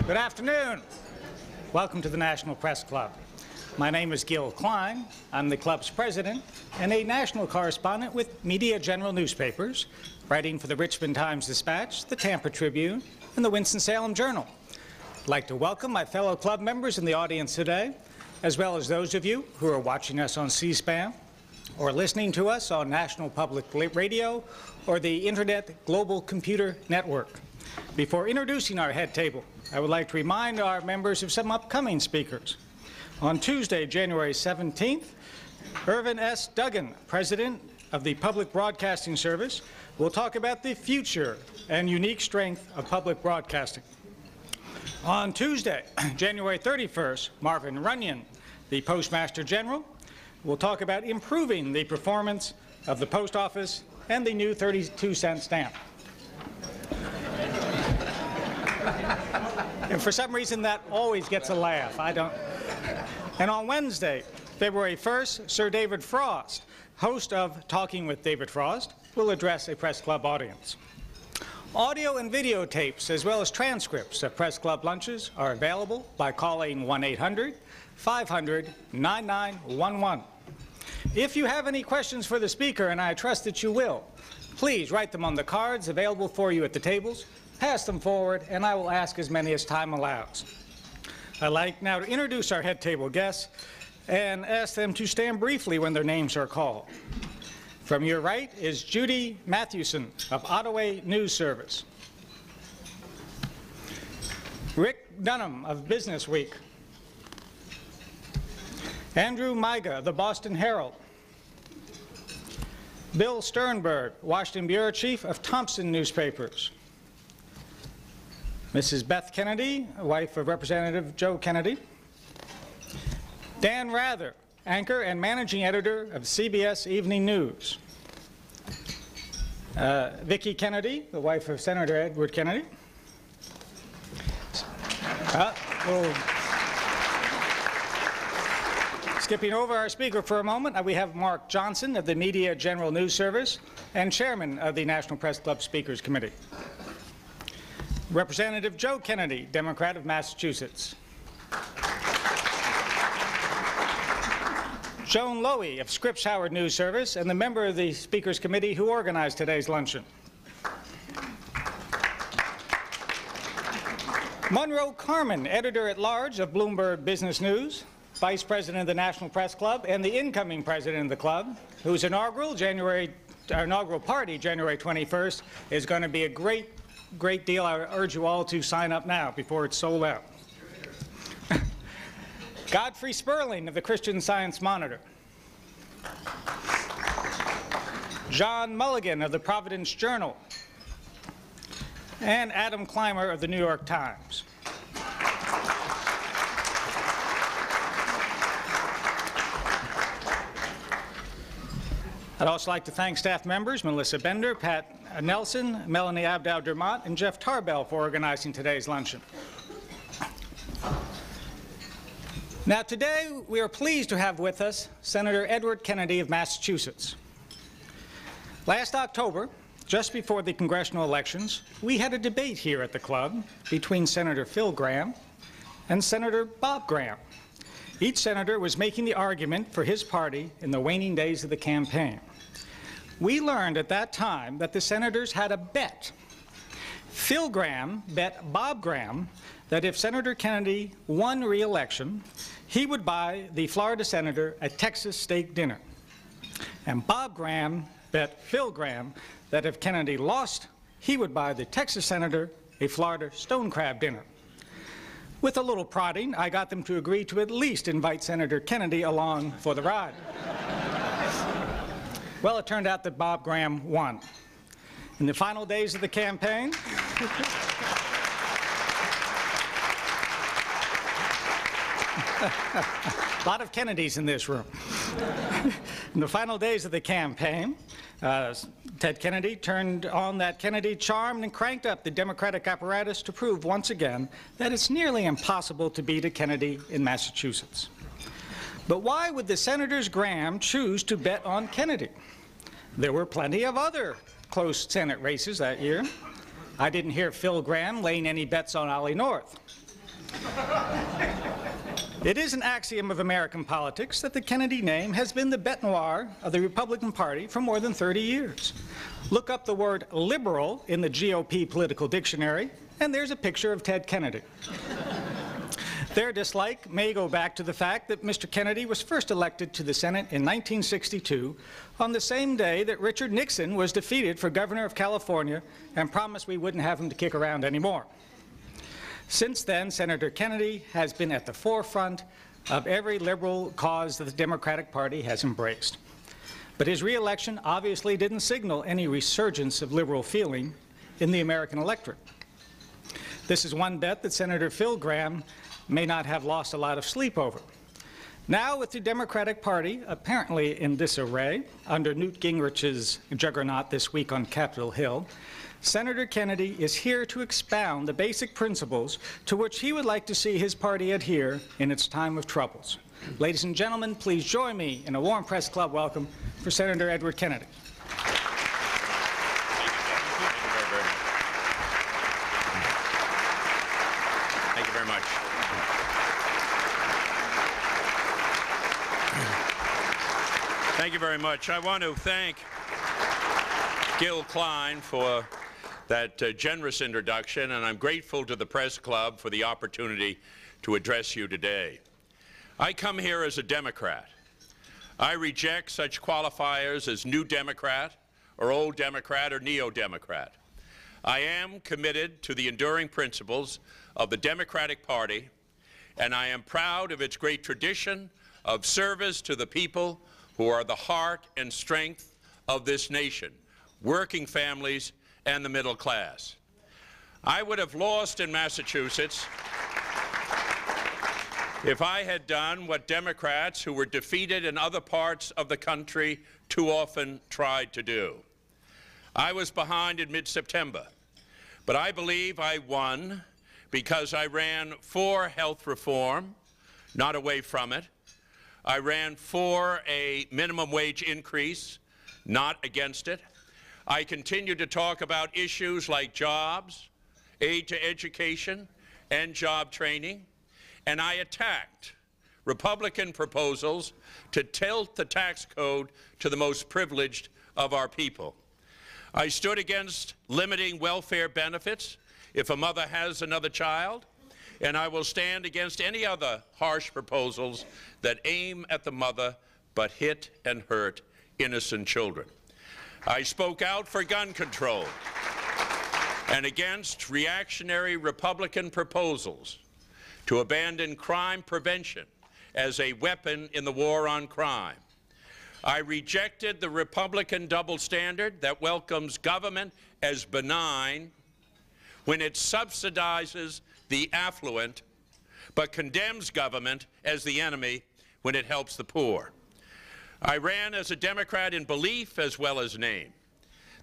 Good afternoon. Welcome to the National Press Club. My name is Gil Klein. I'm the club's president and a national correspondent with Media General newspapers, writing for the Richmond Times-Dispatch, the Tampa Tribune, and the Winston-Salem Journal. I'd like to welcome my fellow club members in the audience today, as well as those of you who are watching us on C-SPAN or listening to us on National Public Radio or the Internet Global Computer Network. Before introducing our head table, I would like to remind our members of some upcoming speakers. On Tuesday, January 17th, Irvin S. Duggan, President of the Public Broadcasting Service, will talk about the future and unique strength of public broadcasting. On Tuesday, January 31st, Marvin Runyon, the Postmaster General, will talk about improving the performance of the post office and the new 32-cent stamp. And for some reason, that always gets a laugh. I don't. And on Wednesday, February 1st, Sir David Frost, host of Talking with David Frost, will address a press club audience. Audio and videotapes, as well as transcripts of press club lunches, are available by calling 1-800-500-9911. If you have any questions for the speaker, and I trust that you will, please write them on the cards available for you at the tables, pass them forward, and I will ask as many as time allows. I'd like now to introduce our head table guests and ask them to stand briefly when their names are called. From your right is Judy Mathewson of Ottawa News Service. Rick Dunham of Business Week. Andrew Miga of the Boston Herald. Bill Sternberg, Washington Bureau Chief of Thompson Newspapers. Mrs. Beth Kennedy, wife of Representative Joe Kennedy. Dan Rather, anchor and managing editor of CBS Evening News. Vicki Kennedy, the wife of Senator Edward Kennedy. Skipping over our speaker for a moment, we have Mark Johnson of the Media General News Service and chairman of the National Press Club Speakers Committee. Representative Joe Kennedy, Democrat of Massachusetts. Joan Lowy of Scripps Howard News Service and the member of the Speakers Committee who organized today's luncheon. Monroe Carmen, editor-at-large of Bloomberg Business News, vice president of the National Press Club, and the incoming president of the club, whose inaugural party, January 21st, is going to be a great deal. I urge you all to sign up now before it's sold out. Godfrey Sperling of the Christian Science Monitor. John Mulligan of the Providence Journal. And Adam Clymer of the New York Times. I'd also like to thank staff members Melissa Bender, Pat Nelson, Melanie Abdow-Dermott, and Jeff Tarbell for organizing today's luncheon. Now today we are pleased to have with us Senator Edward Kennedy of Massachusetts. Last October, just before the congressional elections, we had a debate here at the club between Senator Phil Gramm and Senator Bob Graham. Each senator was making the argument for his party in the waning days of the campaign. We learned at that time that the senators had a bet. Phil Gramm bet Bob Graham that if Senator Kennedy won re-election, he would buy the Florida senator a Texas steak dinner. And Bob Graham bet Phil Gramm that if Kennedy lost, he would buy the Texas senator a Florida stone crab dinner. With a little prodding, I got them to agree to at least invite Senator Kennedy along for the ride. Well, it turned out that Bob Graham won. In the final days of the campaign, a lot of Kennedys in this room. In the final days of the campaign, Ted Kennedy turned on that Kennedy charm and cranked up the Democratic apparatus to prove once again that it's nearly impossible to beat a Kennedy in Massachusetts. But why would the Senators Graham choose to bet on Kennedy? There were plenty of other close Senate races that year. I didn't hear Phil Gramm laying any bets on Ollie North. It is an axiom of American politics that the Kennedy name has been the bête noire of the Republican Party for more than 30 years. Look up the word liberal in the GOP political dictionary, and there's a picture of Ted Kennedy. Their dislike may go back to the fact that Mr. Kennedy was first elected to the Senate in 1962 on the same day that Richard Nixon was defeated for governor of California and promised we wouldn't have him to kick around anymore. Since then, Senator Kennedy has been at the forefront of every liberal cause that the Democratic Party has embraced. But his re-election obviously didn't signal any resurgence of liberal feeling in the American electorate. This is one bet that Senator Phil Gramm may not have lost a lot of sleep over. Now, with the Democratic Party apparently in disarray under Newt Gingrich's juggernaut this week on Capitol Hill, Senator Kennedy is here to expound the basic principles to which he would like to see his party adhere in its time of troubles. Ladies and gentlemen, please join me in a warm press club welcome for Senator Edward Kennedy. Thank you very much. Thank you very much. I want to thank Gil Klein for that generous introduction, and I'm grateful to the Press Club for the opportunity to address you today. I come here as a Democrat. I reject such qualifiers as New Democrat, or Old Democrat, or Neo-Democrat. I am committed to the enduring principles of the Democratic Party, and I am proud of its great tradition of service to the people who are the heart and strength of this nation, working families and the middle class. I would have lost in Massachusetts if I had done what Democrats who were defeated in other parts of the country too often tried to do. I was behind in mid-September, but I believe I won because I ran for health reform, not away from it. I ran for a minimum wage increase, not against it. I continue to talk about issues like jobs, aid to education, and job training, and I attacked Republican proposals to tilt the tax code to the most privileged of our people. I stood against limiting welfare benefits if a mother has another child, and I will stand against any other harsh proposals that aim at the mother but hit and hurt innocent children. I spoke out for gun control and against reactionary Republican proposals to abandon crime prevention as a weapon in the war on crime. I rejected the Republican double standard that welcomes government as benign when it subsidizes the affluent, but condemns government as the enemy when it helps the poor. I ran as a Democrat in belief as well as name.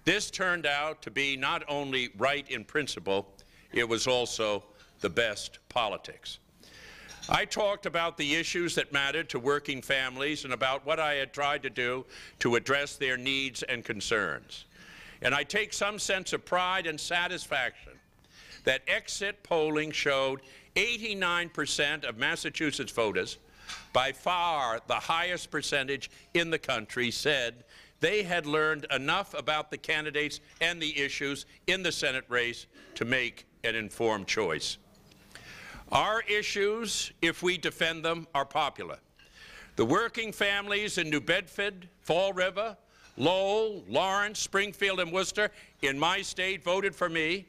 This turned out to be not only right in principle, it was also the best politics. I talked about the issues that mattered to working families and about what I had tried to do to address their needs and concerns. And I take some sense of pride and satisfaction that exit polling showed 89% of Massachusetts voters, by far the highest percentage in the country, said they had learned enough about the candidates and the issues in the Senate race to make an informed choice. Our issues, if we defend them, are popular. The working families in New Bedford, Fall River, Lowell, Lawrence, Springfield, and Worcester in my state voted for me,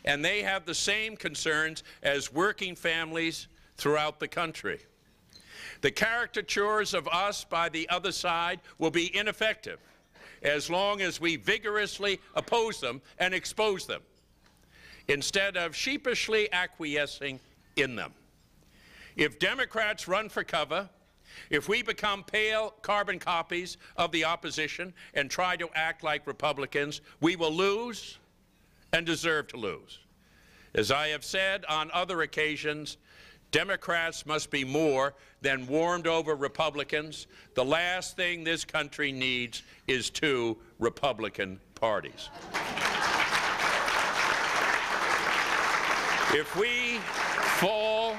and they have the same concerns as working families throughout the country. The caricatures of us by the other side will be ineffective as long as we vigorously oppose them and expose them, instead of sheepishly acquiescing in them. If Democrats run for cover, if we become pale carbon copies of the opposition and try to act like Republicans, we will lose and deserve to lose. As I have said on other occasions, Democrats must be more than warmed-over Republicans. The last thing this country needs is two Republican parties. If we fall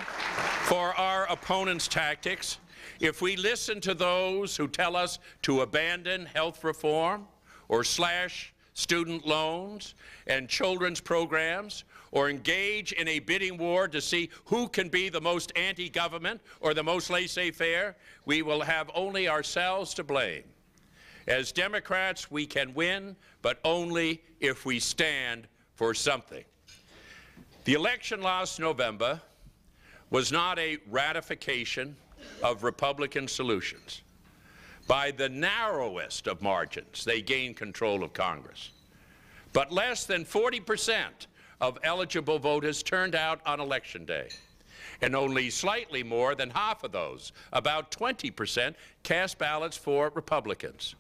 for our opponents' tactics, if we listen to those who tell us to abandon health reform or slash student loans and children's programs, or engage in a bidding war to see who can be the most anti-government or the most laissez-faire, we will have only ourselves to blame. As Democrats, we can win, but only if we stand for something. The election last November was not a ratification of Republican solutions. By the narrowest of margins, they gained control of Congress. But less than 40% of eligible voters turned out on Election Day, and only slightly more than half of those, about 20%, cast ballots for Republicans.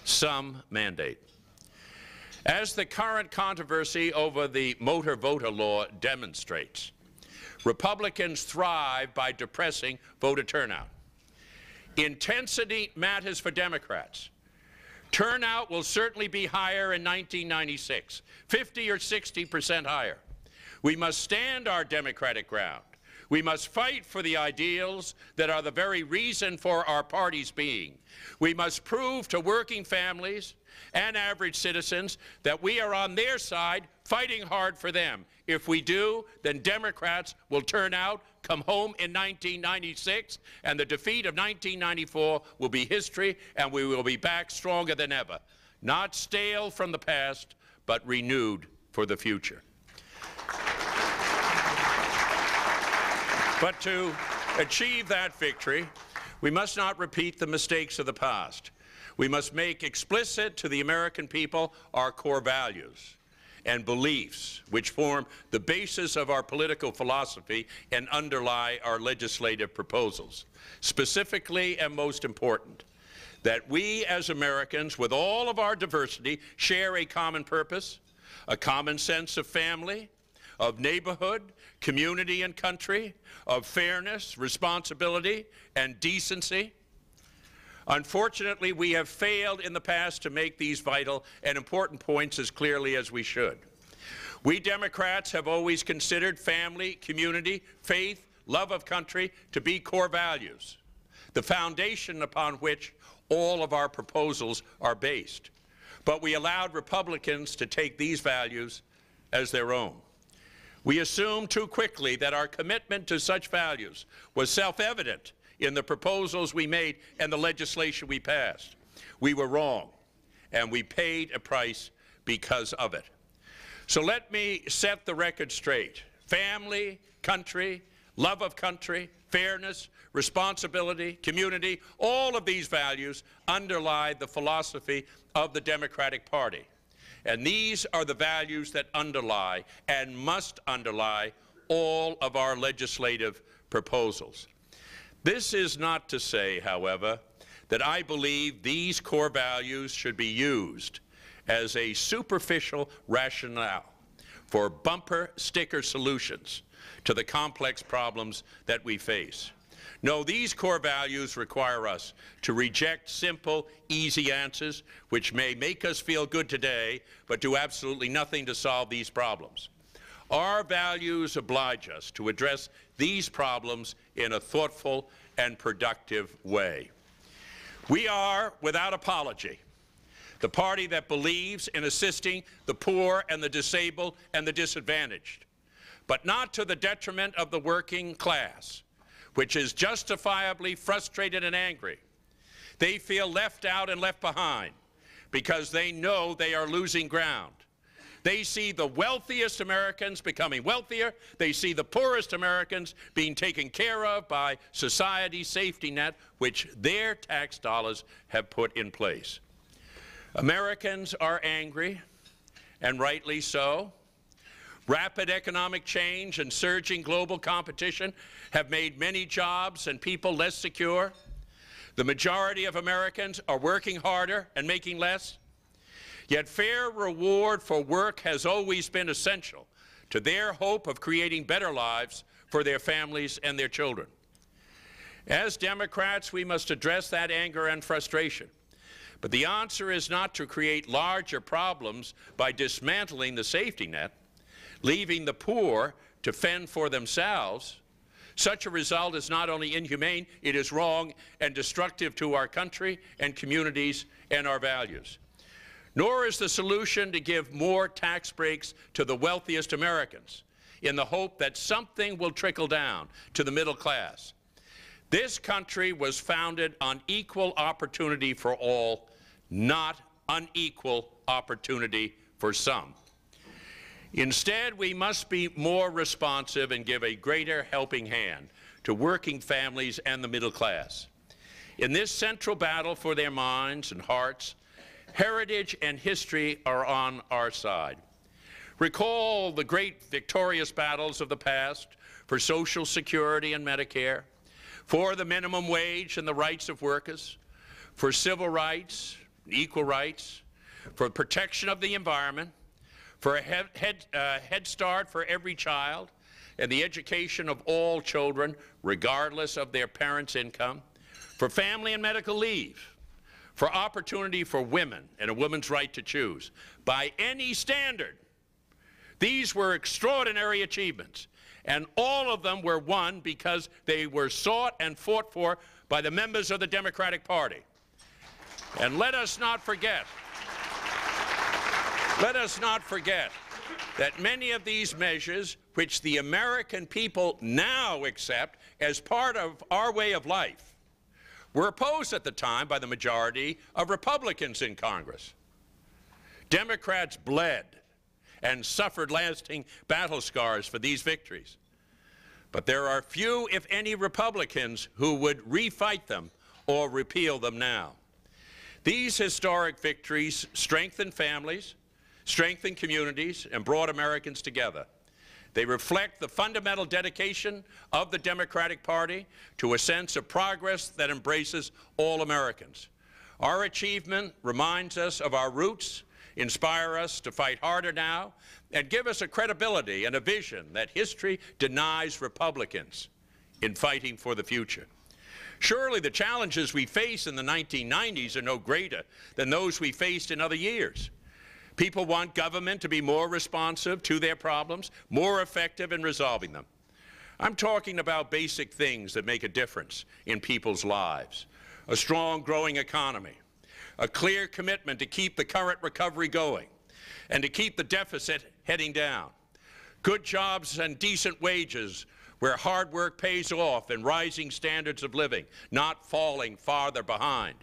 Some mandate. As the current controversy over the motor voter law demonstrates, Republicans thrive by depressing voter turnout. Intensity matters for Democrats. Turnout will certainly be higher in 1996, 50 or 60% higher. We must stand our Democratic ground. We must fight for the ideals that are the very reason for our party's being. We must prove to working families and average citizens that we are on their side, fighting hard for them. If we do, then Democrats will turn out, come home in 1996, and the defeat of 1994 will be history, and we will be back stronger than ever. Not stale from the past, but renewed for the future. But to achieve that victory, we must not repeat the mistakes of the past. We must make explicit to the American people our core values and beliefs, which form the basis of our political philosophy and underlie our legislative proposals. Specifically, and most important, that we as Americans, with all of our diversity, share a common purpose, a common sense of family, of neighborhood, community, and country, of fairness, responsibility, and decency. Unfortunately, we have failed in the past to make these vital and important points as clearly as we should. We Democrats have always considered family, community, faith, love of country to be core values, the foundation upon which all of our proposals are based. But we allowed Republicans to take these values as their own. We assumed too quickly that our commitment to such values was self-evident in the proposals we made and the legislation we passed. We were wrong, and we paid a price because of it. So let me set the record straight. Family, country, love of country, fairness, responsibility, community, all of these values underlie the philosophy of the Democratic Party. And these are the values that underlie and must underlie all of our legislative proposals. This is not to say, however, that I believe these core values should be used as a superficial rationale for bumper sticker solutions to the complex problems that we face. No, these core values require us to reject simple, easy answers which may make us feel good today, but do absolutely nothing to solve these problems. Our values oblige us to address these problems in a thoughtful and productive way. We are, without apology, the party that believes in assisting the poor and the disabled and the disadvantaged, but not to the detriment of the working class, which is justifiably frustrated and angry. They feel left out and left behind because they know they are losing ground. They see the wealthiest Americans becoming wealthier. They see the poorest Americans being taken care of by society's safety net, which their tax dollars have put in place. Americans are angry, and rightly so. Rapid economic change and surging global competition have made many jobs and people less secure. The majority of Americans are working harder and making less. Yet fair reward for work has always been essential to their hope of creating better lives for their families and their children. As Democrats, we must address that anger and frustration. But the answer is not to create larger problems by dismantling the safety net, leaving the poor to fend for themselves, Such a result is not only inhumane, it is wrong and destructive to our country and communities and our values. Nor is the solution to give more tax breaks to the wealthiest Americans in the hope that something will trickle down to the middle class. This country was founded on equal opportunity for all, not unequal opportunity for some. Instead, we must be more responsive and give a greater helping hand to working families and the middle class. In this central battle for their minds and hearts, heritage and history are on our side. Recall the great victorious battles of the past for Social Security and Medicare, for the minimum wage and the rights of workers, for civil rights, equal rights, for protection of the environment, for a head start for every child, and the education of all children, regardless of their parents' income, for family and medical leave, for opportunity for women and a woman's right to choose. By any standard, these were extraordinary achievements, and all of them were won because they were sought and fought for by the members of the Democratic Party. And let us not forget that many of these measures, which the American people now accept as part of our way of life, were opposed at the time by the majority of Republicans in Congress. Democrats bled and suffered lasting battle scars for these victories. But there are few, if any, Republicans who would refight them or repeal them now. These historic victories strengthen families, strengthen communities, and brought Americans together. They reflect the fundamental dedication of the Democratic Party to a sense of progress that embraces all Americans. Our achievement reminds us of our roots, inspire us to fight harder now, and give us a credibility and a vision that history denies Republicans in fighting for the future. Surely the challenges we face in the 1990s are no greater than those we faced in other years. People want government to be more responsive to their problems, more effective in resolving them. I'm talking about basic things that make a difference in people's lives. A strong, growing economy, a clear commitment to keep the current recovery going, and to keep the deficit heading down. Good jobs and decent wages where hard work pays off and rising standards of living, not falling farther behind.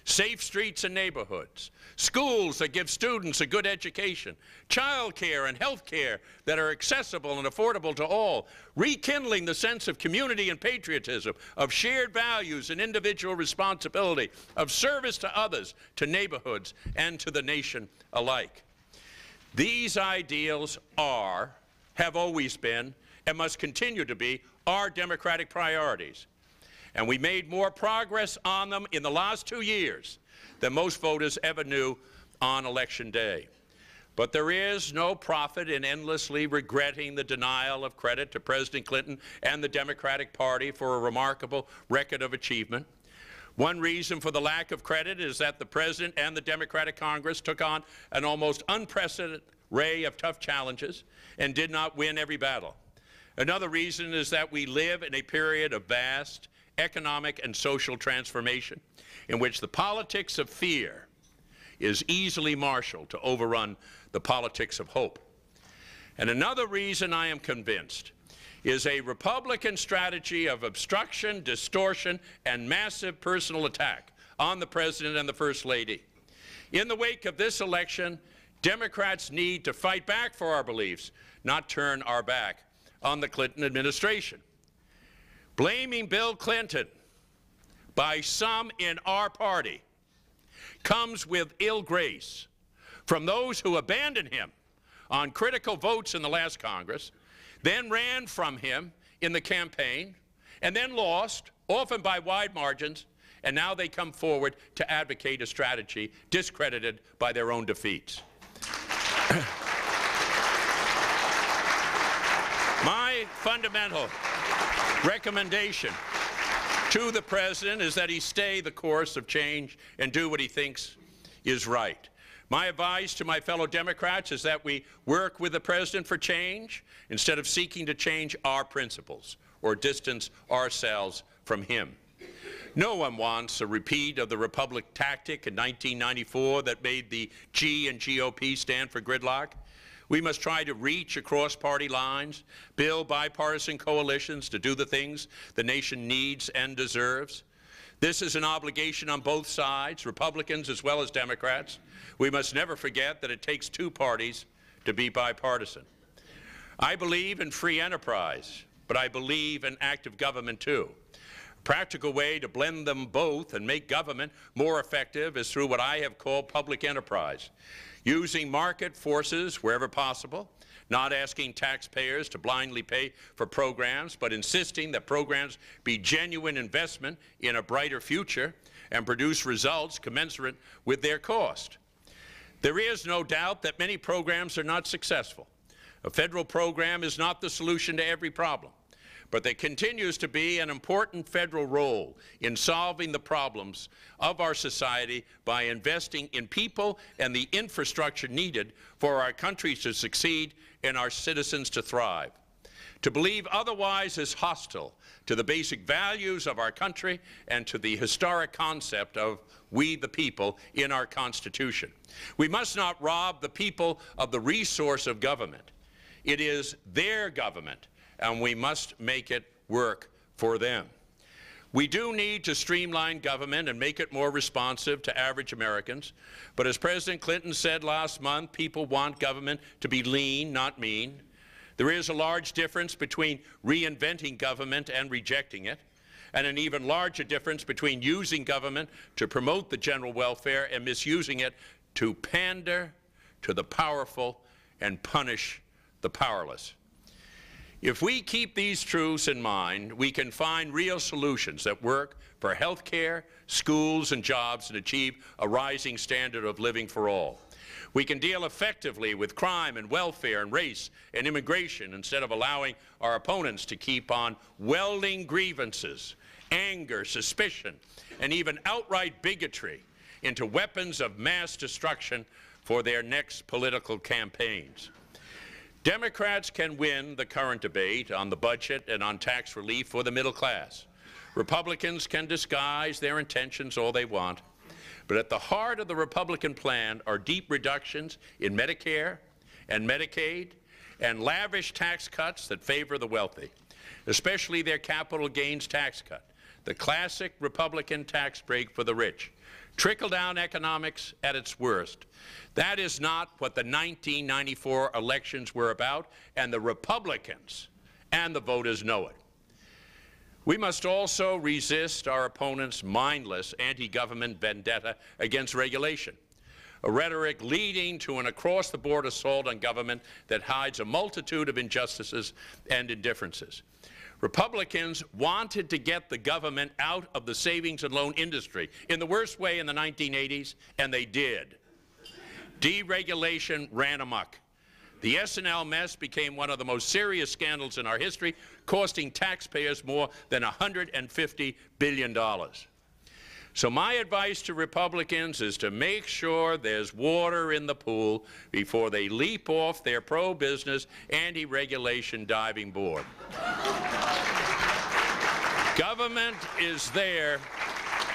Safe streets and neighborhoods, schools that give students a good education, child care and health care that are accessible and affordable to all, rekindling the sense of community and patriotism, of shared values and individual responsibility, of service to others, to neighborhoods, and to the nation alike. These ideals are, have always been, and must continue to be, our Democratic priorities. And we made more progress on them in the last 2 years than most voters ever knew on Election Day. But there is no profit in endlessly regretting the denial of credit to President Clinton and the Democratic Party for a remarkable record of achievement. One reason for the lack of credit is that the President and the Democratic Congress took on an almost unprecedented array of tough challenges and did not win every battle. Another reason is that we live in a period of vast economic and social transformation in which the politics of fear is easily marshaled to overrun the politics of hope. And another reason I am convinced is a Republican strategy of obstruction, distortion, and massive personal attack on the President and the First Lady. In the wake of this election, Democrats need to fight back for our beliefs, not turn our back on the Clinton administration. Blaming Bill Clinton by some in our party comes with ill grace from those who abandoned him on critical votes in the last Congress, then ran from him in the campaign, and then lost, often by wide margins, and now they come forward to advocate a strategy discredited by their own defeats. My fundamental recommendation to the President is that he stay the course of change and do what he thinks is right. My advice to my fellow Democrats is that we work with the President for change instead of seeking to change our principles. or distance ourselves from him. No one wants a repeat of the Republic tactic in 1994 that made the G in GOP stand for gridlock. We must try to reach across party lines, build bipartisan coalitions to do the things the nation needs and deserves. This is an obligation on both sides, Republicans as well as Democrats. We must never forget that it takes two parties to be bipartisan. I believe in free enterprise, but I believe in active government too. A practical way to blend them both and make government more effective is through what I have called public enterprise, using market forces wherever possible, not asking taxpayers to blindly pay for programs, but insisting that programs be genuine investment in a brighter future and produce results commensurate with their cost. There is no doubt that many programs are not successful. A federal program is not the solution to every problem, but there continues to be an important federal role in solving the problems of our society by investing in people and the infrastructure needed for our country to succeed and our citizens to thrive. To believe otherwise is hostile to the basic values of our country and to the historic concept of we the people in our Constitution. We must not rob the people of the resource of government. It is their government, and we must make it work for them. We do need to streamline government and make it more responsive to average Americans. But as President Clinton said last month, people want government to be lean, not mean. There is a large difference between reinventing government and rejecting it, and an even larger difference between using government to promote the general welfare and misusing it to pander to the powerful and punish the powerless. If we keep these truths in mind, we can find real solutions that work for health care, schools, and jobs and achieve a rising standard of living for all. We can deal effectively with crime and welfare and race and immigration instead of allowing our opponents to keep on welding grievances, anger, suspicion, and even outright bigotry into weapons of mass destruction for their next political campaigns. Democrats can win the current debate on the budget and on tax relief for the middle class. Republicans can disguise their intentions all they want. But at the heart of the Republican plan are deep reductions in Medicare and Medicaid and lavish tax cuts that favor the wealthy, especially their capital gains tax cut, the classic Republican tax break for the rich. Trickle-down economics at its worst. That is not what the 1994 elections were about, and the Republicans and the voters know it. We must also resist our opponents' mindless anti-government vendetta against regulation, a rhetoric leading to an across-the-board assault on government that hides a multitude of injustices and indifferences. Republicans wanted to get the government out of the savings and loan industry in the worst way in the 1980s, and they did. Deregulation ran amok. The S&L mess became one of the most serious scandals in our history, costing taxpayers more than $150 billion. So my advice to Republicans is to make sure there's water in the pool before they leap off their pro-business, anti-regulation diving board. Government is there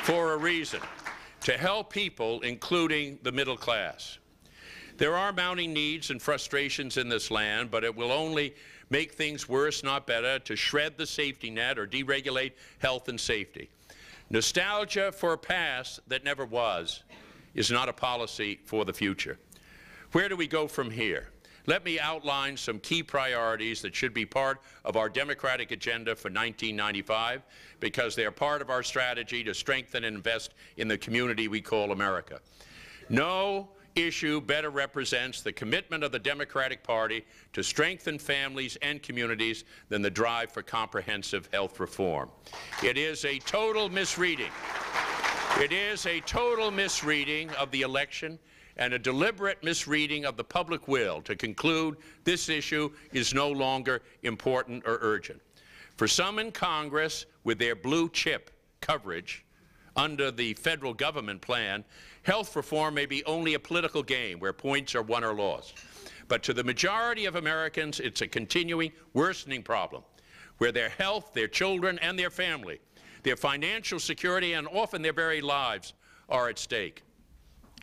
for a reason, to help people, including the middle class. There are mounting needs and frustrations in this land, but it will only make things worse, not better, to shred the safety net or deregulate health and safety. Nostalgia for a past that never was is not a policy for the future. Where do we go from here? Let me outline some key priorities that should be part of our Democratic agenda for 1995, because they are part of our strategy to strengthen and invest in the community we call America. No issue better represents the commitment of the Democratic Party to strengthen families and communities than the drive for comprehensive health reform. It is a total misreading. It is a total misreading of the election and a deliberate misreading of the public will to conclude this issue is no longer important or urgent. For some in Congress, with their blue chip coverage under the federal government plan, health reform may be only a political game where points are won or lost. But to the majority of Americans, it's a continuing, worsening problem. where their health, their children, and their family, their financial security, and often their very lives are at stake.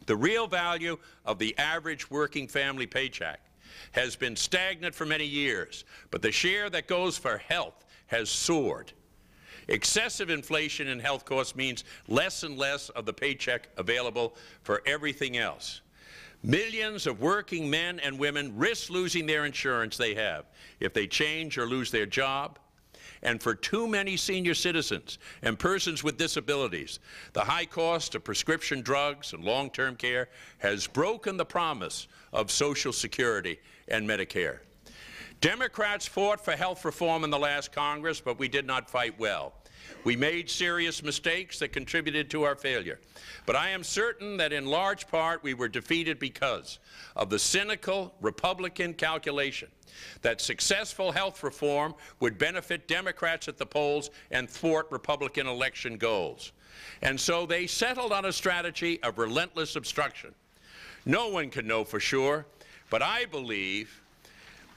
The real value of the average working family paycheck has been stagnant for many years, but the share that goes for health has soared. Excessive inflation in health costs means less and less of the paycheck available for everything else. Millions of working men and women risk losing their insurance they have if they change or lose their job. And for too many senior citizens and persons with disabilities, the high cost of prescription drugs and long-term care has broken the promise of Social Security and Medicare. Democrats fought for health reform in the last Congress, but we did not fight well. We made serious mistakes that contributed to our failure. But I am certain that in large part we were defeated because of the cynical Republican calculation that successful health reform would benefit Democrats at the polls and thwart Republican election goals. And so they settled on a strategy of relentless obstruction. No one can know for sure, but I believe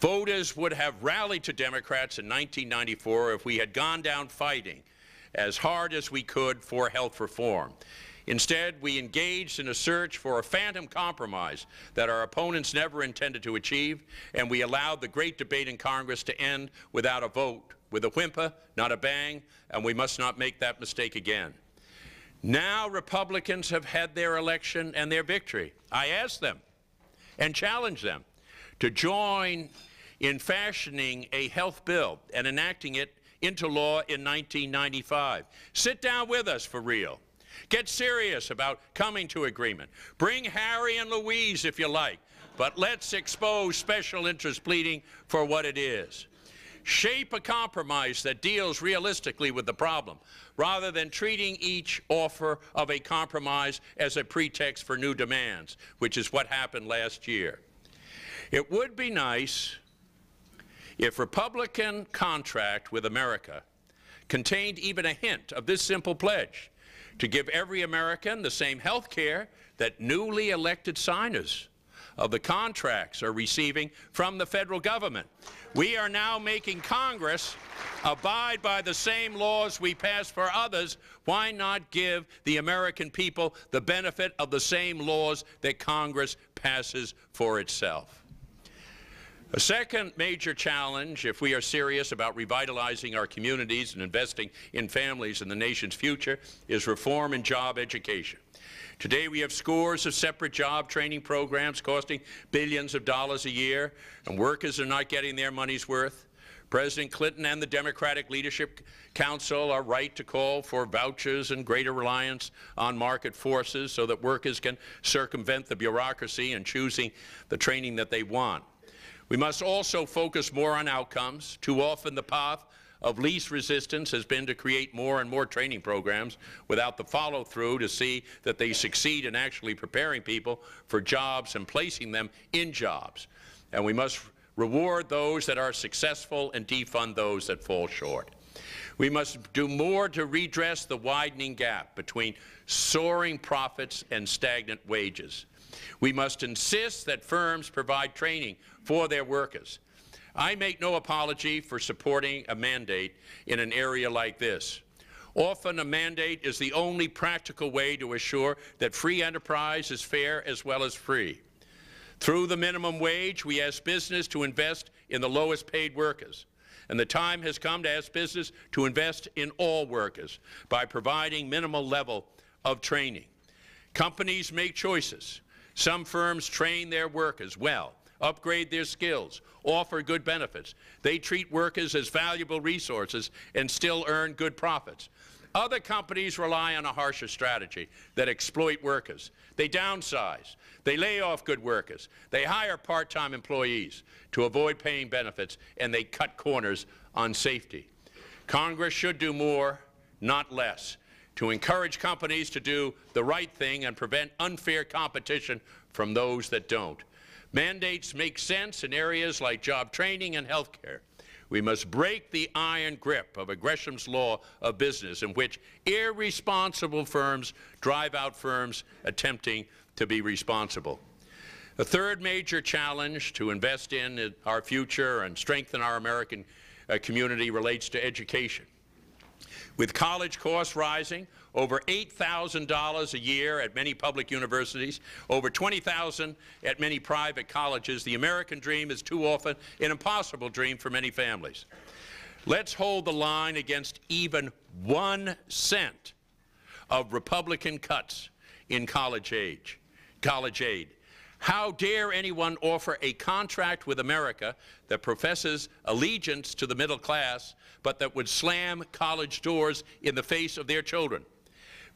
voters would have rallied to Democrats in 1994 if we had gone down fighting as hard as we could for health reform. Instead, we engaged in a search for a phantom compromise that our opponents never intended to achieve, and we allowed the great debate in Congress to end without a vote, with a whimper, not a bang, and we must not make that mistake again. Now Republicans have had their election and their victory. I ask them and challenge them to join in fashioning a health bill and enacting it into law in 1995. Sit down with us for real. Get serious about coming to agreement. Bring Harry and Louise if you like, but let's expose special interest pleading for what it is. Shape a compromise that deals realistically with the problem, rather than treating each offer of a compromise as a pretext for new demands, which is what happened last year. It would be nice if Republican contract with America contained even a hint of this simple pledge: to give every American the same health care that newly elected signers of the contracts are receiving from the federal government. We are now making Congress abide by the same laws we pass for others. Why not give the American people the benefit of the same laws that Congress passes for itself? A second major challenge, if we are serious about revitalizing our communities and investing in families and the nation's future, is reform in job education. Today we have scores of separate job training programs costing billions of dollars a year, and workers are not getting their money's worth. President Clinton and the Democratic Leadership Council are right to call for vouchers and greater reliance on market forces so that workers can circumvent the bureaucracy in choosing the training that they want. We must also focus more on outcomes. Too often the path of least resistance has been to create more and more training programs without the follow-through to see that they succeed in actually preparing people for jobs and placing them in jobs. And we must reward those that are successful and defund those that fall short. We must do more to redress the widening gap between soaring profits and stagnant wages. We must insist that firms provide training for their workers. I make no apology for supporting a mandate in an area like this. Often a mandate is the only practical way to assure that free enterprise is fair as well as free. Through the minimum wage, we ask business to invest in the lowest paid workers. And the time has come to ask business to invest in all workers by providing minimal level of training. Companies make choices. Some firms train their workers well, upgrade their skills, offer good benefits. They treat workers as valuable resources and still earn good profits. Other companies rely on a harsher strategy that exploit workers. They downsize. They lay off good workers. They hire part-time employees to avoid paying benefits, and they cut corners on safety. Congress should do more, not less, to encourage companies to do the right thing and prevent unfair competition from those that don't. Mandates make sense in areas like job training and health care. We must break the iron grip of Gresham's law of business, in which irresponsible firms drive out firms attempting to be responsible. A third major challenge to invest in our future and strengthen our American community relates to education. With college costs rising, over $8,000 a year at many public universities, over $20,000 at many private colleges, the American dream is too often an impossible dream for many families. Let's hold the line against even 1 cent of Republican cuts in college aid. How dare anyone offer a contract with America that professes allegiance to the middle class, but that would slam college doors in the face of their children?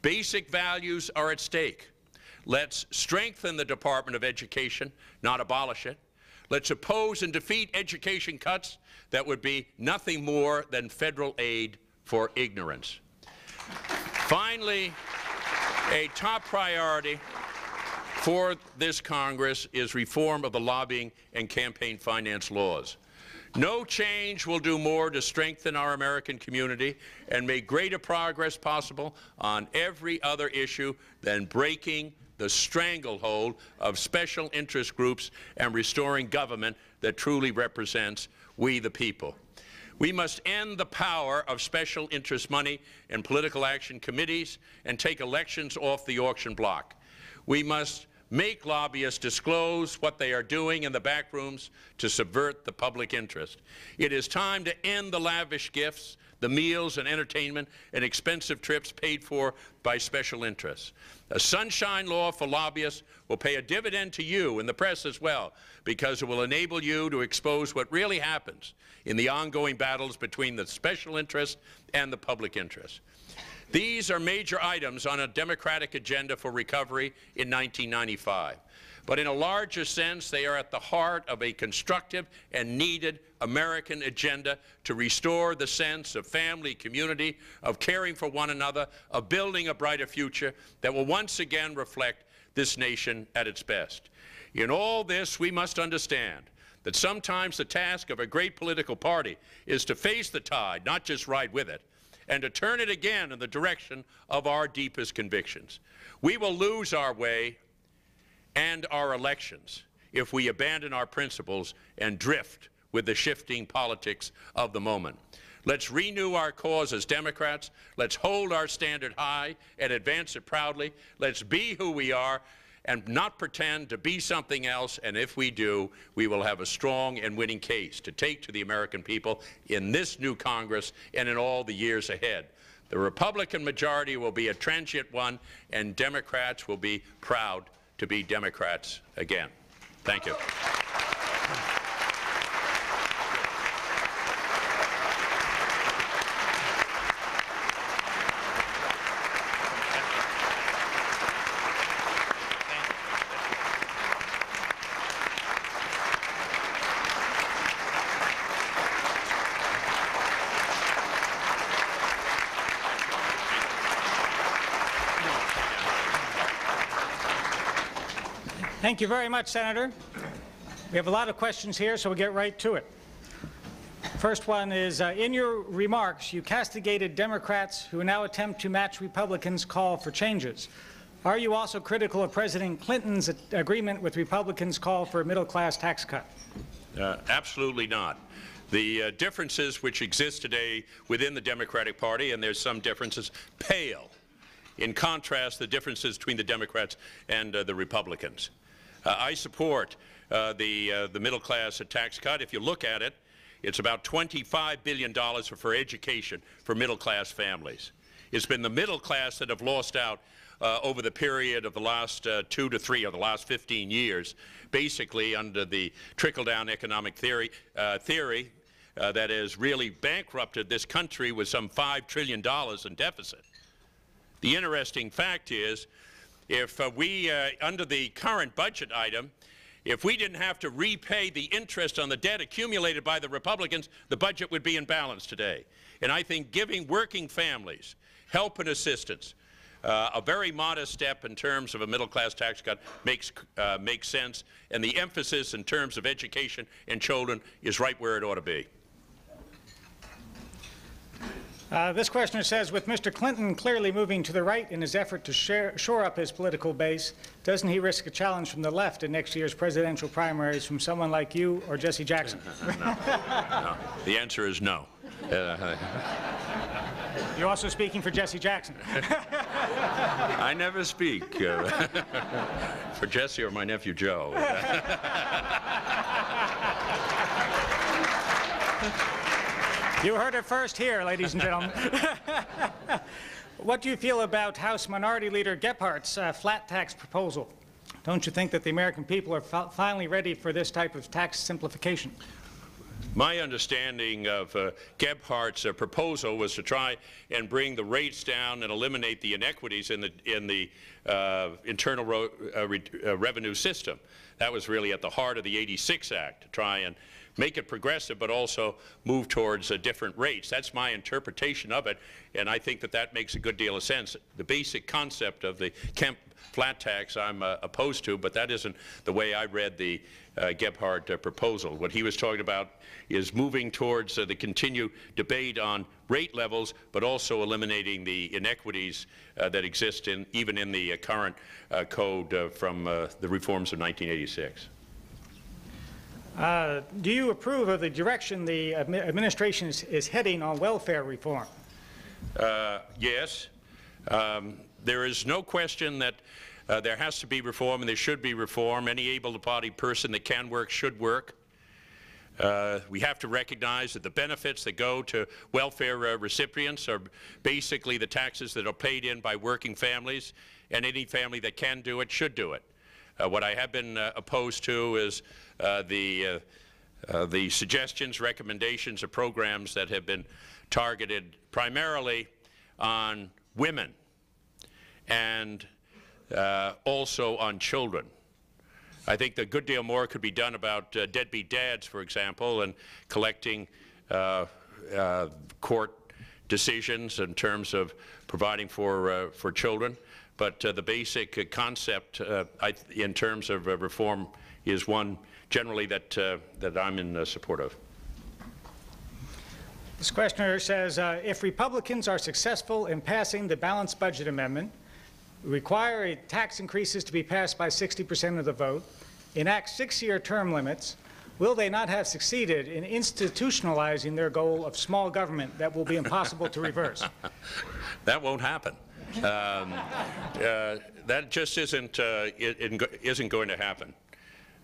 Basic values are at stake. Let's strengthen the Department of Education, not abolish it. Let's oppose and defeat education cuts that would be nothing more than federal aid for ignorance. Finally, a top priority for this Congress is reform of the lobbying and campaign finance laws. No change will do more to strengthen our American community and make greater progress possible on every other issue than breaking the stranglehold of special interest groups and restoring government that truly represents we the people. We must end the power of special interest money and political action committees and take elections off the auction block. We must make lobbyists disclose what they are doing in the back rooms to subvert the public interest. It is time to end the lavish gifts, the meals and entertainment and expensive trips paid for by special interests. A sunshine law for lobbyists will pay a dividend to you and the press as well, because it will enable you to expose what really happens in the ongoing battles between the special interest and the public interest. These are major items on a Democratic agenda for recovery in 1995. But in a larger sense, they are at the heart of a constructive and needed American agenda to restore the sense of family, community, of caring for one another, of building a brighter future that will once again reflect this nation at its best. In all this, we must understand that sometimes the task of a great political party is to face the tide, not just ride with it, and to turn it again in the direction of our deepest convictions. We will lose our way and our elections if we abandon our principles and drift with the shifting politics of the moment. Let's renew our cause as Democrats. Let's hold our standard high and advance it proudly. Let's be who we are and not pretend to be something else, and if we do, we will have a strong and winning case to take to the American people in this new Congress and in all the years ahead. The Republican majority will be a transient one, and Democrats will be proud to be Democrats again. Thank you. Thank you very much, Senator. We have a lot of questions here, so we'll get right to it. First one is, in your remarks, you castigated Democrats who now attempt to match Republicans' call for changes. Are you also critical of President Clinton's agreement with Republicans' call for a middle-class tax cut? Absolutely not. The differences which exist today within the Democratic Party, and there's some differences, pale in contrast the differences between the Democrats and the Republicans. I support the middle-class tax cut. If you look at it, it's about $25 billion for education for middle-class families. It's been the middle class that have lost out over the period of the last 2 to 3 or the last 15 years, basically under the trickle-down economic theory that has really bankrupted this country with some $5 trillion in deficit. The interesting fact is, if we, under the current budget item, if we didn't have to repay the interest on the debt accumulated by the Republicans, the budget would be in balance today. And I think giving working families help and assistance, a very modest step in terms of a middle-class tax cut makes sense, and the emphasis in terms of education and children is right where it ought to be. This questioner says, with Mr. Clinton clearly moving to the right in his effort to shore up his political base, doesn't he risk a challenge from the left in next year's presidential primaries from someone like you or Jesse Jackson? No. The answer is no. You're also speaking for Jesse Jackson. I never speak for Jesse or my nephew Joe. You heard it first here, ladies and gentlemen. What do you feel about House Minority Leader Gephardt's flat tax proposal? Don't you think that the American people are finally ready for this type of tax simplification? My understanding of Gephardt's proposal was to try and bring the rates down and eliminate the inequities in the internal revenue system. That was really at the heart of the '86 Act, to try and make it progressive, but also move towards different rates. That's my interpretation of it, and I think that that makes a good deal of sense. The basic concept of the Kemp flat tax I'm opposed to, but that isn't the way I read the Gephardt proposal. What he was talking about is moving towards the continued debate on rate levels, but also eliminating the inequities that exist even in the current code from the reforms of 1986. Do you approve of the direction the administration is heading on welfare reform? Yes. There is no question that there has to be reform, and there should be reform. Any able-bodied person that can work should work. We have to recognize that the benefits that go to welfare recipients are basically the taxes that are paid in by working families, and any family that can do it should do it. What I have been opposed to is the suggestions, recommendations, or programs that have been targeted primarily on women and also on children. I think that a good deal more could be done about deadbeat dads, for example, and collecting court decisions in terms of providing for children. But the basic concept in terms of reform is one generally that I'm in support of. This questioner says, if Republicans are successful in passing the balanced budget amendment, require tax increases to be passed by 60% of the vote, enact 6-year term limits, will they not have succeeded in institutionalizing their goal of small government that will be impossible to reverse? That won't happen. That just isn't going to happen.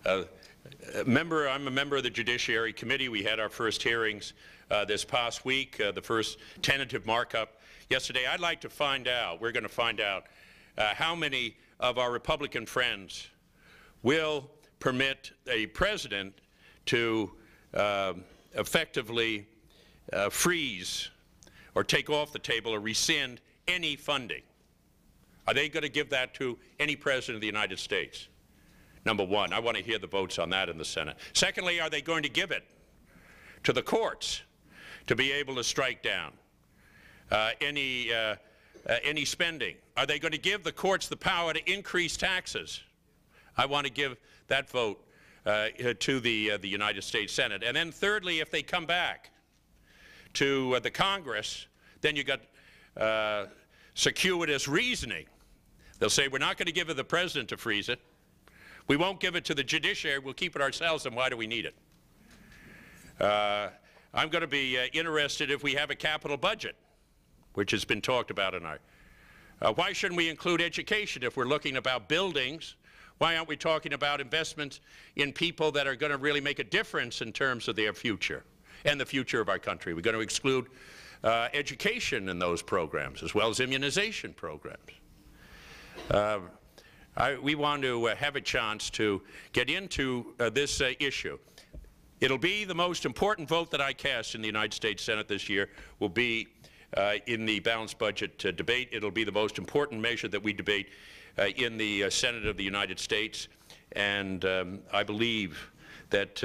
I'm a member of the Judiciary Committee. We had our first hearings this past week, the first tentative markup yesterday. I'd like to find out, we're going to find out, how many of our Republican friends will permit a president to effectively freeze or take off the table or rescind any funding. Are they going to give that to any president of the United States? Number one, I want to hear the votes on that in the Senate. Secondly, are they going to give it to the courts to be able to strike down any spending? Are they going to give the courts the power to increase taxes? I want to give that vote to the United States Senate. And then thirdly, if they come back to the Congress, then you got circuitous reasoning. They'll say, we're not going to give it to the president to freeze it. We won't give it to the judiciary. We'll keep it ourselves, and why do we need it? I'm going to be interested if we have a capital budget, which has been talked about in our... why shouldn't we include education if we're looking about buildings? Why aren't we talking about investments in people that are going to really make a difference in terms of their future and the future of our country? We're going to exclude education in those programs, as well as immunization programs. We want to have a chance to get into this issue. It'll be the most important vote that I cast in the United States Senate this year will be in the balanced budget debate. It'll be the most important measure that we debate in the Senate of the United States. And I believe that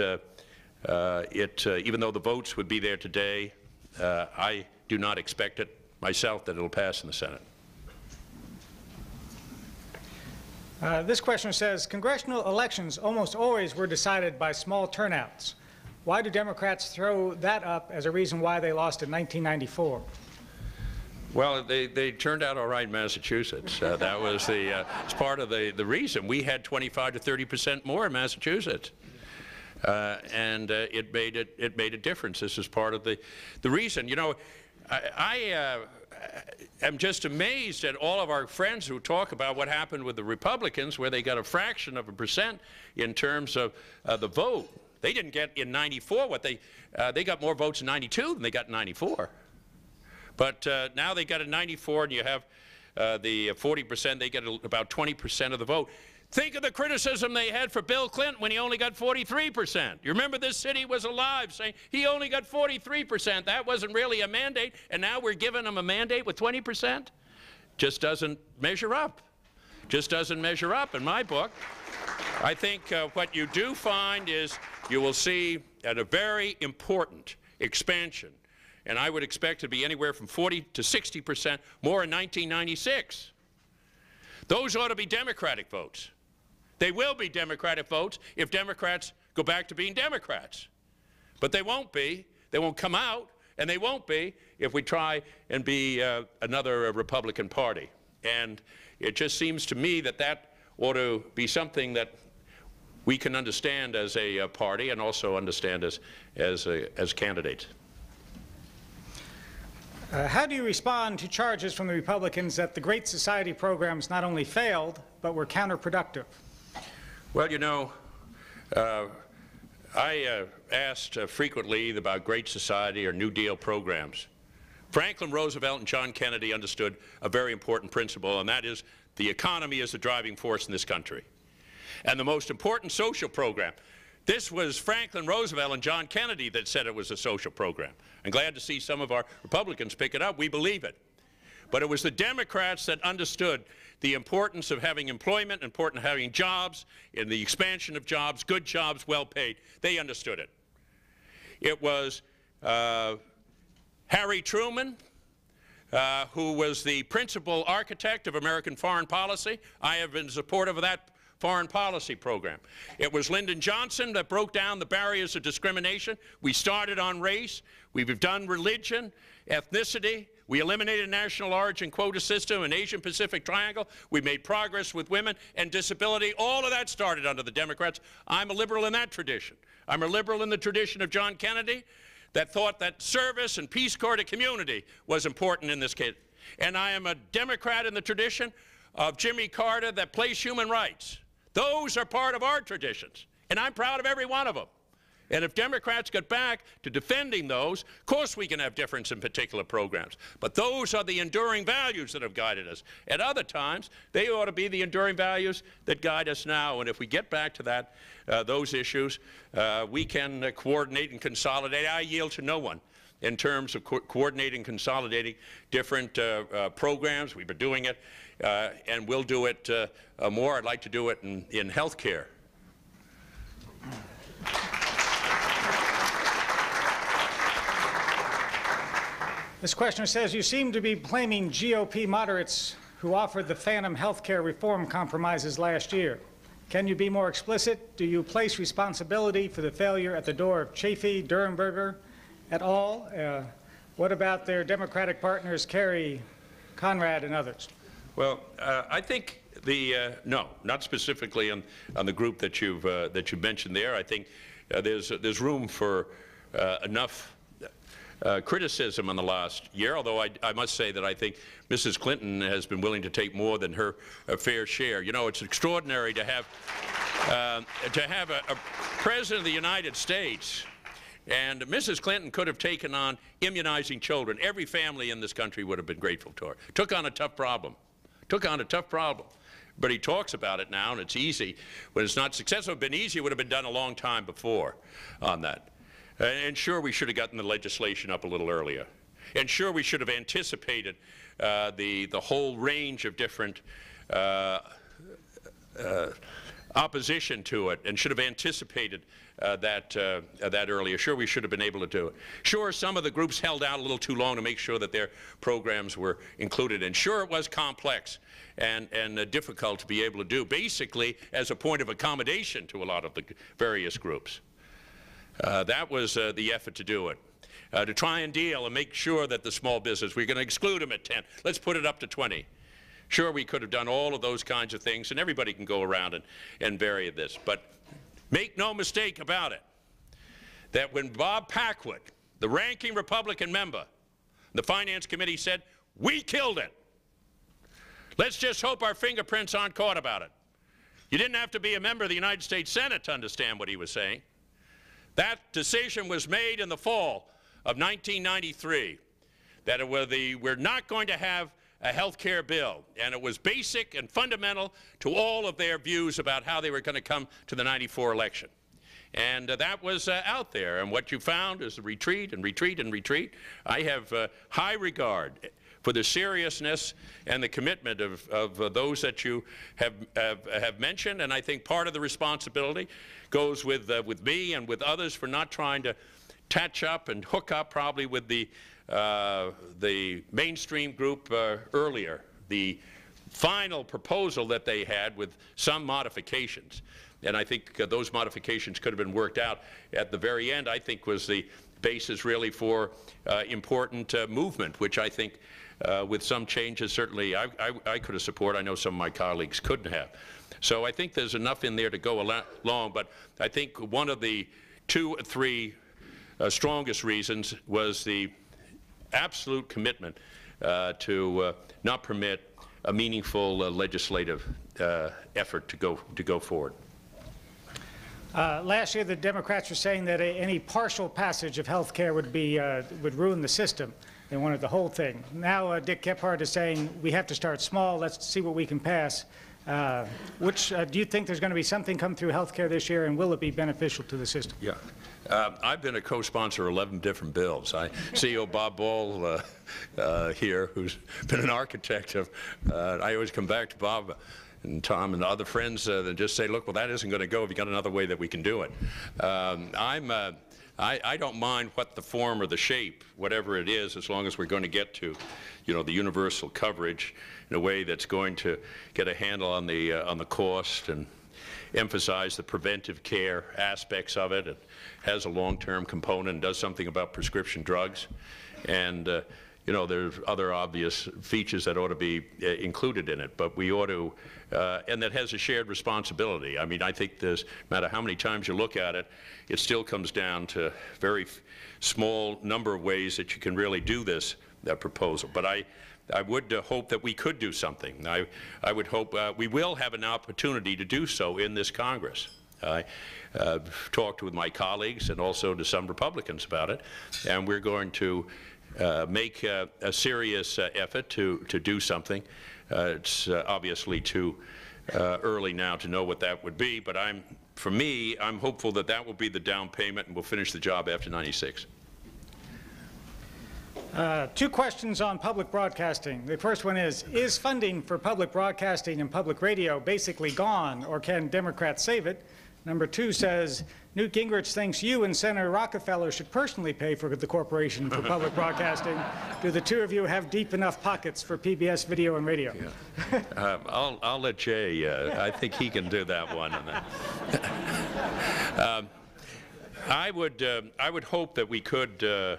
even though the votes would be there today, I do not expect it myself that it'll pass in the Senate. This question says, congressional elections almost always were decided by small turnouts. Why do Democrats throw that up as a reason why they lost in 1994? Well, they turned out all right in Massachusetts. That was it's part of the reason. We had 25 to 30% more in Massachusetts. And it made a difference. This is part of the reason. You know, I am just amazed at all of our friends who talk about what happened with the Republicans, where they got a fraction of a percent in terms of the vote. They didn't get in '94 what they got more votes in '92 than they got in '94. But now they got a 94, and you have the 40%. They get about 20% of the vote. Think of the criticism they had for Bill Clinton when he only got 43%. You remember this city was alive saying he only got 43%. That wasn't really a mandate, and now we're giving him a mandate with 20%? Just doesn't measure up. Just doesn't measure up in my book. I think what you do find is you will see a very important expansion, and I would expect it to be anywhere from 40 to 60% more in 1996. Those ought to be Democratic votes. They will be Democratic votes if Democrats go back to being Democrats. But they won't be. They won't come out, and they won't be if we try and be another Republican Party. And it just seems to me that that ought to be something that we can understand as a party and also understand as candidates. How do you respond to charges from the Republicans that the Great Society programs not only failed, but were counterproductive? Well, you know, I asked frequently about Great Society or New Deal programs. Franklin Roosevelt and John Kennedy understood a very important principle, and that is the economy is the driving force in this country. And the most important social program, this was Franklin Roosevelt and John Kennedy that said it was a social program. I'm glad to see some of our Republicans pick it up. We believe it. But it was the Democrats that understood the importance of having employment, important having jobs, and the expansion of jobs, good jobs, well paid. They understood it. It was Harry Truman, who was the principal architect of American foreign policy. I have been supportive of that foreign policy program. It was Lyndon Johnson that broke down the barriers of discrimination. We started on race. We've done religion, ethnicity. We eliminated national origin quota system and Asian Pacific Triangle. We made progress with women and disability. All of that started under the Democrats. I'm a liberal in that tradition. I'm a liberal in the tradition of John Kennedy that thought that service and Peace Corps to community was important in this case. And I am a Democrat in the tradition of Jimmy Carter that placed human rights. Those are part of our traditions, and I'm proud of every one of them. And if Democrats get back to defending those, of course we can have difference in particular programs. But those are the enduring values that have guided us. At other times, they ought to be the enduring values that guide us now. And if we get back to that, those issues, we can coordinate and consolidate. I yield to no one in terms of coordinating, consolidating different programs. We've been doing it, and we'll do it more. I'd like to do it in health care. This questioner says, you seem to be blaming GOP moderates who offered the phantom health care reform compromises last year. Can you be more explicit? Do you place responsibility for the failure at the door of Chafee, Durenberger et al.? What about their Democratic partners, Kerry, Conrad, and others? Well, I think no, not specifically on the group that you've mentioned there. I think there's room for enough criticism in the last year, although I must say that I think Mrs. Clinton has been willing to take more than her fair share. You know, it's extraordinary to have a president of the United States, and Mrs. Clinton could have taken on immunizing children. Every family in this country would have been grateful to her. Took on a tough problem. Took on a tough problem. But he talks about it now, and it's easy. When it's not successful, it would have been easy. It would have been done a long time before on that. And sure, we should have gotten the legislation up a little earlier. And sure, we should have anticipated the whole range of different opposition to it, and should have anticipated that earlier. Sure, we should have been able to do it. Sure, some of the groups held out a little too long to make sure that their programs were included. And sure, it was complex and difficult to be able to do, basically as a point of accommodation to a lot of the various groups. That was the effort to do it. to try and deal and make sure that the small business, we're going to exclude them at 10. Let's put it up to 20. Sure, we could have done all of those kinds of things, and everybody can go around and vary this. But make no mistake about it, that when Bob Packwood, the ranking Republican member, the Finance Committee said, we killed it. Let's just hope our fingerprints aren't caught about it. You didn't have to be a member of the United States Senate to understand what he was saying. That decision was made in the fall of 1993, that we're not going to have a health care bill, and it was basic and fundamental to all of their views about how they were going to come to the '94 election. And that was out there, and what you found is a retreat and retreat and retreat. I have high regard for the seriousness and the commitment of those that you have mentioned, and I think part of the responsibility goes with me and with others for not trying to catch up and hook up probably with the mainstream group earlier, the final proposal that they had with some modifications. And I think those modifications could have been worked out at the very end, I think was the basis really for important movement, which I think with some changes certainly I could have supported. I know some of my colleagues couldn't have. So I think there's enough in there to go along, but I think one of the 2 or 3 strongest reasons was the absolute commitment to not permit a meaningful legislative effort to go forward. Last year, the Democrats were saying that any partial passage of health care would ruin the system. They wanted the whole thing. Now, Dick Gephardt is saying we have to start small. Let's see what we can pass. Do you think there's going to be something come through health care this year, and will it be beneficial to the system? Yeah. I've been a co-sponsor of 11 different bills. CEO Bob Ball here, who's been an architect of, I always come back to Bob and Tom and other friends that just say, look, well, that isn't going to go if you got another way that we can do it. I don't mind what the form or the shape, whatever it is, as long as we're going to get to, the universal coverage in a way that's going to get a handle on the cost and emphasize the preventive care aspects of it. It has a long-term component and does something about prescription drugs. And there's other obvious features that ought to be included in it, but we ought to, and that has a shared responsibility. I mean, I think no matter how many times you look at it, it still comes down to a very small number of ways that you can really do this proposal. But I would hope that we could do something. I would hope we will have an opportunity to do so in this Congress. I talked with my colleagues and also to some Republicans about it, and we're going to make a serious effort to do something. It's obviously too early now to know what that would be, but for me, I'm hopeful that that will be the down payment and we'll finish the job after '96. 2 questions on public broadcasting. The first one is funding for public broadcasting and public radio basically gone, or can Democrats save it? Number 2 says, Newt Gingrich thinks you and Senator Rockefeller should personally pay for the corporation for public broadcasting. Do the 2 of you have deep enough pockets for PBS video and radio? Yeah. I'll let Jay, I think he can do that one. I would hope that we could,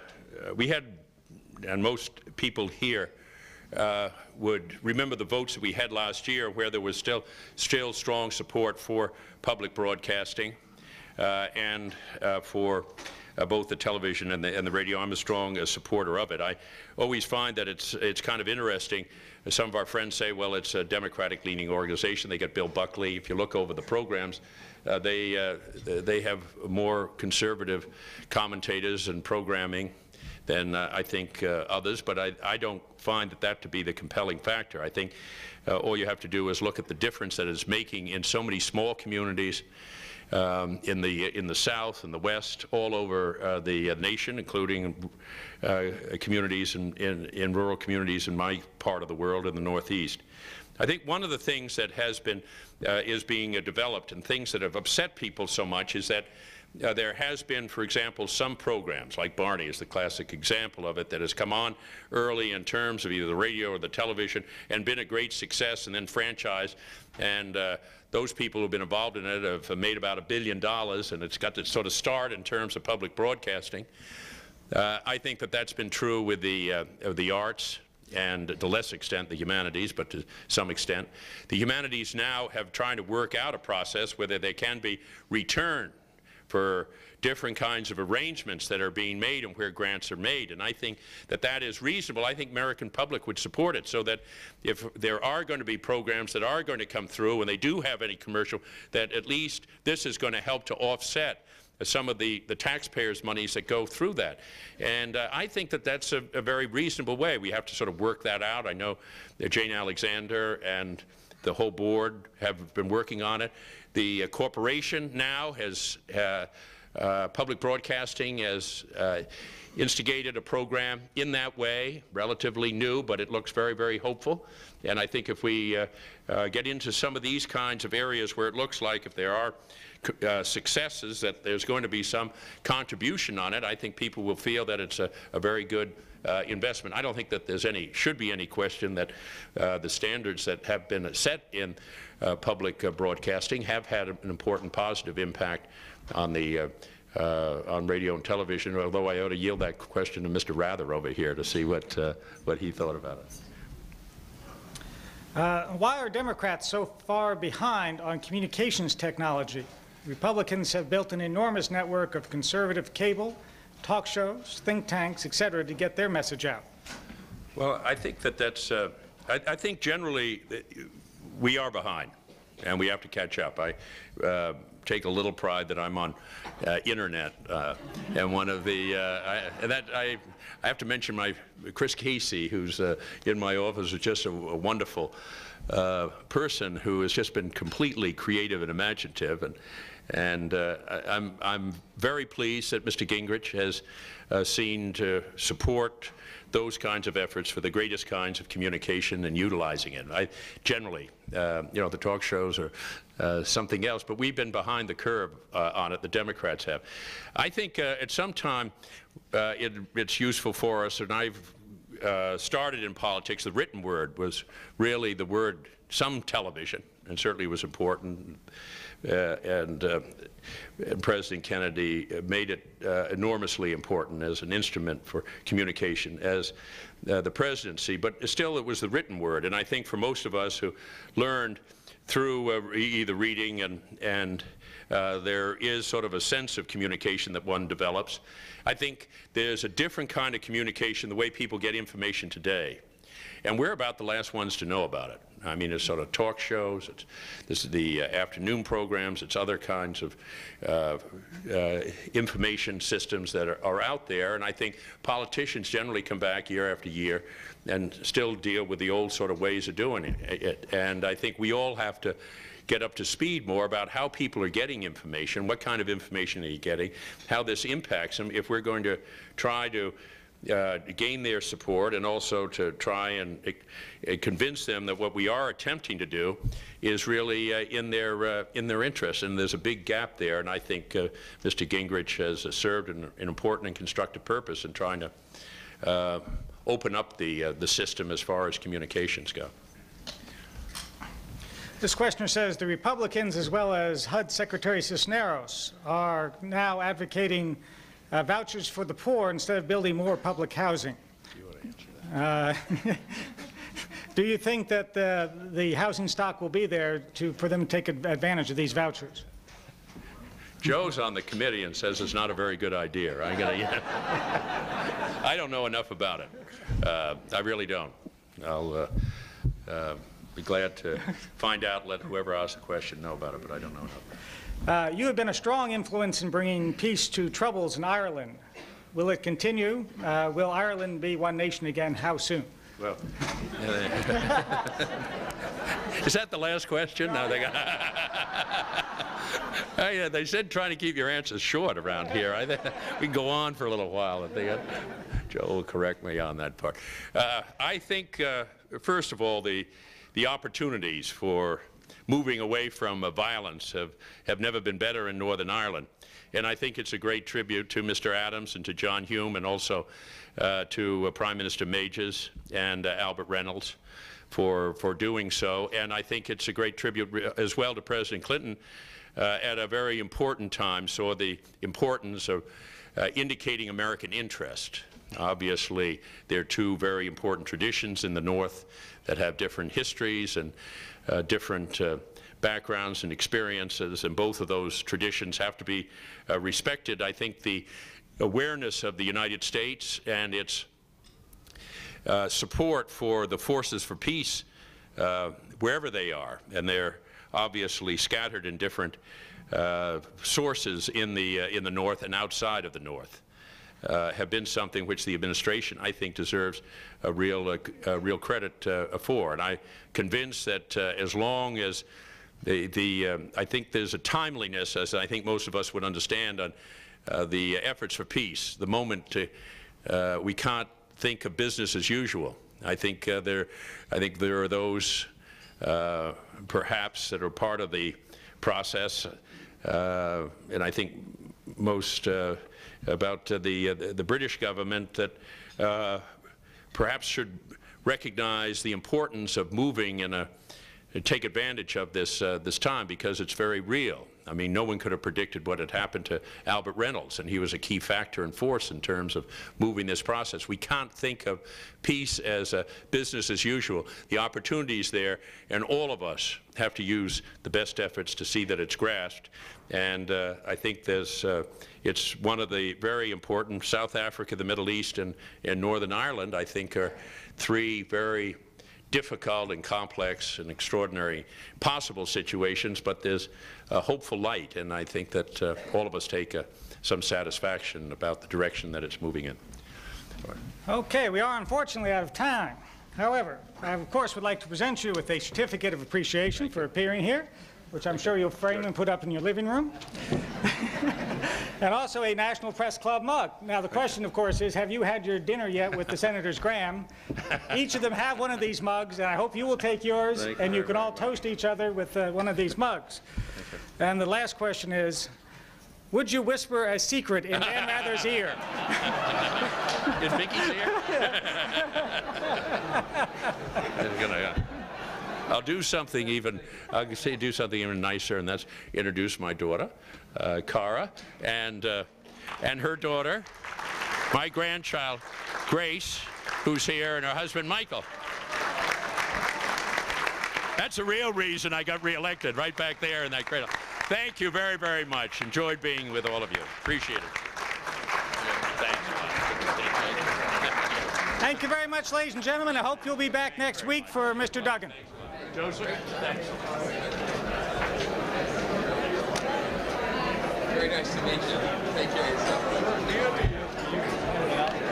we had, and most people here would remember the votes that we had last year where there was still strong support for public broadcasting and for both the television and the radio. I'm a strong supporter of it. I always find that it's kind of interesting. Some of our friends say, well, it's a Democratic-leaning organization. They get Bill Buckley. If you look over the programs, they have more conservative commentators and programming than I think others, but I don't find that to be the compelling factor. I think all you have to do is look at the difference that it's making in so many small communities in the South and the West, all over the nation, including communities in rural communities in my part of the world in the Northeast. I think one of the things that has been is being developed, and things that have upset people so much, is that there has been, for example, some programs, like Barney is the classic example of it, that has come on early in terms of either the radio or the television and been a great success and then franchised. And those people who have been involved in it have made about $1 billion, and it's got to sort of start in terms of public broadcasting. I think that that's been true with the arts and to less extent the humanities, but to some extent. The humanities now have tried to work out a process whether they can be returned for different kinds of arrangements that are being made and where grants are made. And I think that that is reasonable. I think American public would support it, so that if there are going to be programs that are going to come through and they do have any commercial, that at least this is going to help to offset some of the taxpayers' monies that go through that. And I think that that's a very reasonable way. We have to sort of work that out. I know that Jane Alexander and the whole board have been working on it. The corporation now has, public broadcasting has instigated a program in that way, relatively new, but it looks very, very hopeful. And I think if we get into some of these kinds of areas where it looks like if there are successes that there's going to be some contribution on it, I think people will feel that it's a very good investment. I don't think that there's should be any question that the standards that have been set in public broadcasting have had an important positive impact on the on radio and television, although I ought to yield that question to Mr. Rather over here to see what he thought about it. Why are Democrats so far behind on communications technology? Republicans have built an enormous network of conservative cable, talk shows, think tanks, etc., to get their message out. Well, I think that that's, I think generally we are behind, and we have to catch up. I take a little pride that I'm on internet, and one of the, I have to mention Chris Casey, who's in my office, is just a wonderful person who has just been completely creative and imaginative, and I'm very pleased that Mr. Gingrich has seen to support those kinds of efforts for the greatest kinds of communication and utilizing it. Generally, you know, the talk shows are something else, but we've been behind the curve on it. The Democrats have. I think at some time it's useful for us, and I've started in politics. The written word was really the word, some television, and certainly was important. And President Kennedy made it enormously important as an instrument for communication as the presidency, but still it was the written word. And I think for most of us who learned through either reading and there is sort of a sense of communication that one develops, I think there's a different kind of communication, the way people get information today. And we're about the last ones to know about it. I mean, it's sort of talk shows, this is the afternoon programs, it's other kinds of information systems that are out there, and I think politicians generally come back year after year and still deal with the old sort of ways of doing it. And I think we all have to get up to speed more about how people are getting information, what kind of information are you getting, how this impacts them, if we're going to try to gain their support, and also to try and convince them that what we are attempting to do is really in their interest. And there's a big gap there, and I think Mr. Gingrich has served an important and constructive purpose in trying to open up the system as far as communications go. This questioner says the Republicans, as well as HUD Secretary Cisneros, are now advocating vouchers for the poor instead of building more public housing. You want to answer that? Do you think that the housing stock will be there for them to take advantage of these vouchers? Joe's on the committee and says it's not a very good idea. I don't know enough about it. I really don't. I'll be glad to find out, let whoever asks the question know about it, but I don't know enough. You have been a strong influence in bringing peace to troubles in Ireland. Will it continue? Will Ireland be one nation again? How soon? Well, is that the last question? No, they said trying to keep your answers short around here. We can go on for a little while. Joe will correct me on that part. I think, first of all, the opportunities for moving away from violence have never been better in Northern Ireland. And I think it's a great tribute to Mr. Adams and to John Hume, and also to Prime Minister Mages and Albert Reynolds for doing so. And I think it's a great tribute as well to President Clinton at a very important time, saw the importance of indicating American interest. Obviously, there are two very important traditions in the North that have different histories and different backgrounds and experiences, and both of those traditions have to be respected. I think the awareness of the United States and its support for the forces for peace wherever they are, and they're obviously scattered in different sources in the North and outside of the North, have been something which the administration, I think, deserves a real credit for. And I'm convinced that as long as I think there's a timeliness, as I think most of us would understand, on the efforts for peace. The moment we can't think of business as usual. I think there are those perhaps that are part of the process, and I think most about the British government that perhaps should recognize the importance of moving and take advantage of this time, because it's very real. I mean, no one could have predicted what had happened to Albert Reynolds, and he was a key factor and force in terms of moving this process. We can't think of peace as a business as usual. The opportunity is there, and all of us have to use the best efforts to see that it's grasped. And I think it's one of the very important. South Africa, the Middle East, and Northern Ireland, I think, are three very difficult and complex and extraordinary possible situations, but there's a hopeful light, and I think that all of us take some satisfaction about the direction that it's moving in. Okay, we are unfortunately out of time. However, I of course would like to present you with a certificate of appreciation for appearing here, which I'm sure you'll frame and put up in your living room. And also a National Press Club mug. Now the question, of course, is have you had your dinner yet with the Senators Graham? Each of them have one of these mugs, and I hope you will take yours, and you can all toast each other with one of these mugs. And the last question is, would you whisper a secret in Dan Rather's ear? In Vicky's ear? I'll do something even, I'll say do something even nicer, and that's introduce my daughter, Cara, and her daughter, my grandchild, Grace, who's here, and her husband, Michael. That's the real reason I got reelected, right back there in that cradle. Thank you very, very much. Enjoyed being with all of you. Appreciate it. Thanks. Thank you very much, ladies and gentlemen. I hope you'll be back next week for Mr. Duggan. Joseph, thanks. Very nice to meet you. Take care of yourself.